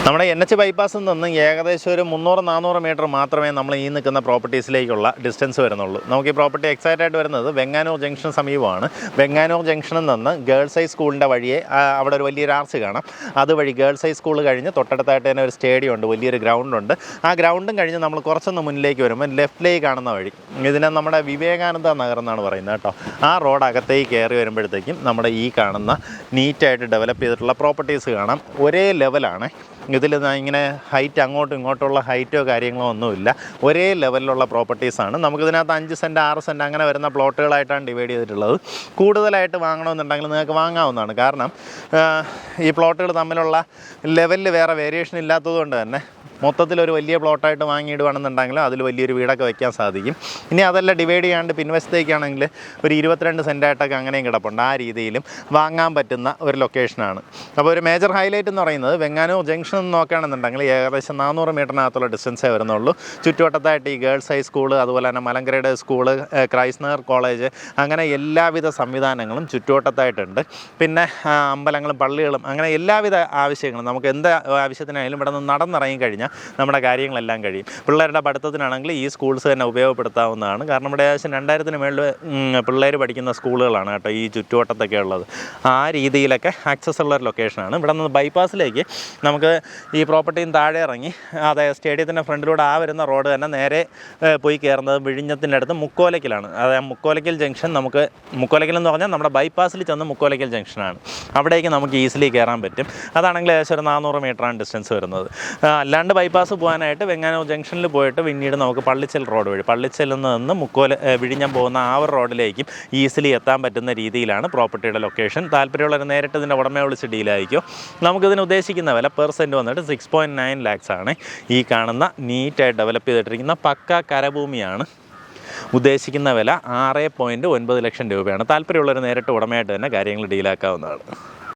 നമ്മുടെ NH ബൈപ്പാസിൽ നിന്ന് ഏകദേശം ഒരു 300-400 മീറ്റർ മാത്രമേ നമ്മൾ ഈ നിൽക്കുന്ന പ്രോപ്പർട്ടീസിലേക്കുള്ള ഡിസ്റ്റൻസ് വരുന്നുള്ളൂ. നമുക്ക് ഈ പ്രോപ്പർട്ടി എക്സാക്റ്റ് ആയിട്ട് വരുന്നത് വെങ്ങാനൂർ ജംഗ്ഷൻ സമീപമാണ്. വെങ്ങാനൂർ ജംഗ്ഷനിൽ നിന്ന് ഗേൾസ് ഹൈ സ്കൂളിൻ്റെ വഴിയെ അവിടെ ഒരു വലിയൊരു ആർച്ച് കാണാം. അതുവഴി ഗേൾസ് ഹൈ സ്കൂൾ കഴിഞ്ഞ് തൊട്ടടുത്തായിട്ട് തന്നെ ഒരു സ്റ്റേഡിയം ഉണ്ട്, വലിയൊരു ഗ്രൗണ്ടുണ്ട്. ആ ഗ്രൗണ്ടും കഴിഞ്ഞ് നമ്മൾ കുറച്ചൊന്ന് മുന്നിലേക്ക് വരുമ്പോൾ ലെഫ്റ്റിലേക്ക് കാണുന്ന വഴി, ഇതിനെ നമ്മുടെ വിവേകാനന്ദ നഗർ എന്നാണ് പറയുന്നത് കേട്ടോ. ആ റോഡ് അകത്തേക്ക് കയറി വരുമ്പോഴത്തേക്കും നമ്മുടെ ഈ കാണുന്ന നീറ്റായിട്ട് ഡെവലപ്പ് ചെയ്തിട്ടുള്ള പ്രോപ്പർട്ടീസ് കാണാം. ഒരേ ലെവലാണ്. ഇതിൽ ഇങ്ങനെ ഹൈറ്റ് അങ്ങോട്ടും ഇങ്ങോട്ടുള്ള ഹൈറ്റോ കാര്യങ്ങളോ ഒന്നുമില്ല, ഒരേ ലെവലിലുള്ള പ്രോപ്പർട്ടീസാണ്. നമുക്കിതിനകത്ത് 5 സെൻറ്റ് 6 സെൻറ്റ് അങ്ങനെ വരുന്ന പ്ലോട്ടുകളായിട്ടാണ് ഡിവൈഡ് ചെയ്തിട്ടുള്ളത്. കൂടുതലായിട്ട് വാങ്ങണമെന്നുണ്ടെങ്കിൽ നിങ്ങൾക്ക് വാങ്ങാവുന്നതാണ്. കാരണം ഈ പ്ലോട്ടുകൾ തമ്മിലുള്ള ലെവലിൽ വേറെ വേരിയേഷൻ ഇല്ലാത്തതുകൊണ്ട് തന്നെ മൊത്തത്തിലൊരു വലിയ പ്ലോട്ടായിട്ട് വാങ്ങിയിടുകയാണെന്നുണ്ടെങ്കിൽ അതിൽ വലിയൊരു വീടൊക്കെ വയ്ക്കാൻ സാധിക്കും. ഇനി അതെല്ലാം ഡിവൈഡ് ചെയ്യാണ്ട് പിൻവശത്തേക്കാണെങ്കിൽ ഒരു 22 സെൻറ്റായിട്ടൊക്കെ അങ്ങനെയും കിടപ്പുണ്ട്. ആ രീതിയിലും വാങ്ങാൻ പറ്റുന്ന ഒരു ലൊക്കേഷനാണ്. അപ്പോൾ ഒരു മേജർ ഹൈലൈറ്റ് എന്ന് പറയുന്നത് വെങ്ങാനൂർ ജംഗ്ഷൻ നോക്കുകയാണെന്നുണ്ടെങ്കിൽ ഏകദേശം 400 മീറ്ററിനകത്തുള്ള ഡിസ്റ്റൻസേ വരുന്നുള്ളൂ. ചുറ്റുവട്ടത്തായിട്ട് ഈ ഗേൾസ് ഹൈ സ്കൂള്, അതുപോലെ തന്നെ മലങ്കരയുടെ സ്കൂള്, ക്രൈസ്റ്റ് നഗർ കോളേജ്, അങ്ങനെ എല്ലാവിധ സംവിധാനങ്ങളും ചുറ്റുവട്ടത്തായിട്ടുണ്ട്. പിന്നെ അമ്പലങ്ങളും പള്ളികളും അങ്ങനെ എല്ലാവിധ ആവശ്യങ്ങളും നമുക്ക് എന്ത് ആവശ്യത്തിനായാലും ഇവിടെ നിന്ന് നടന്നിറങ്ങി കഴിഞ്ഞാൽ നമ്മുടെ കാര്യങ്ങളെല്ലാം കഴിയും. പിള്ളേരുടെ പഠിത്തത്തിനാണെങ്കിൽ ഈ സ്കൂൾസ് തന്നെ ഉപയോഗപ്പെടുത്താവുന്നതാണ്. കാരണം ഇവിടെ ഏകദേശം 2000-ന് മേളിൽ പിള്ളേർ പഠിക്കുന്ന സ്കൂളുകളാണ് കേട്ടോ ഈ ചുറ്റുവട്ടത്തൊക്കെ ഉള്ളത്. ആ രീതിയിലൊക്കെ ആക്സസ് ഉള്ള ഒരു ലൊക്കേഷനാണ്. ഇവിടെ നിന്ന് ബൈപ്പാസിലേക്ക് നമുക്ക് ഈ പ്രോപ്പർട്ടിയിൽ നിന്ന് താഴെ ഇറങ്ങി അതായത് സ്റ്റേഡിയത്തിൻ്റെ ഫ്രണ്ടിലൂടെ ആ വരുന്ന റോഡ് തന്നെ നേരെ പോയി കയറുന്നത് വിഴിഞ്ഞത്തിൻ്റെ അടുത്ത് മുക്കോലയ്ക്കലാണ്. അതായത് മുക്കോലയ്ക്കൽ ജംഗ്ഷൻ, നമുക്ക് മുക്കോലയ്ക്കൽ എന്ന് പറഞ്ഞാൽ നമ്മുടെ ബൈപ്പാസിൽ ചെന്ന് മുക്കോലയ്ക്കൽ ജംഗ്ഷനാണ്. അവിടേക്ക് നമുക്ക് ഈസിലി കയറാൻ പറ്റും. അതാണെങ്കിൽ ഏകദേശം ഒരു 400 മീറ്ററാണ് ഡിസ്റ്റൻസ് വരുന്നത്. അല്ലാണ്ട് ബൈപ്പാസ് പോകാനായിട്ട് വെങ്ങാനൂർ ജംഗ്ഷനിൽ പോയിട്ട് പിന്നീട് നമുക്ക് പള്ളിച്ചൽ റോഡ് വഴി പള്ളിച്ചലിൽ നിന്ന് വിഴിഞ്ഞം പോകുന്ന ആ ഒരു റോഡിലേക്കും ഈസിലി എത്താൻ പറ്റുന്ന രീതിയിലാണ് പ്രോപ്പർട്ടിയുടെ ലൊക്കേഷൻ. താല്പര്യമുള്ളവർ നേരിട്ട് ഇതിൻ്റെ ഉടമയെ വിളിച്ച് ഡീലായിരിക്കും. നമുക്കിതിന് ഉദ്ദേശിക്കുന്ന വില പെർസെൻറ്റ് വന്നിട്ട് 6.9 lakhs ആണ്. ഈ കാണുന്ന നീറ്റായിട്ട് ഡെവലപ്പ് ചെയ്തിട്ടിരിക്കുന്ന പക്ക കരഭൂമിയാണ്. ഉദ്ദേശിക്കുന്ന വില 6.9 ലക്ഷം രൂപയാണ്. താല്പര്യമുള്ളവർ നേരിട്ട് ഉടമയായിട്ട് തന്നെ കാര്യങ്ങൾ ഡീലാക്കാവുന്നതാണ്.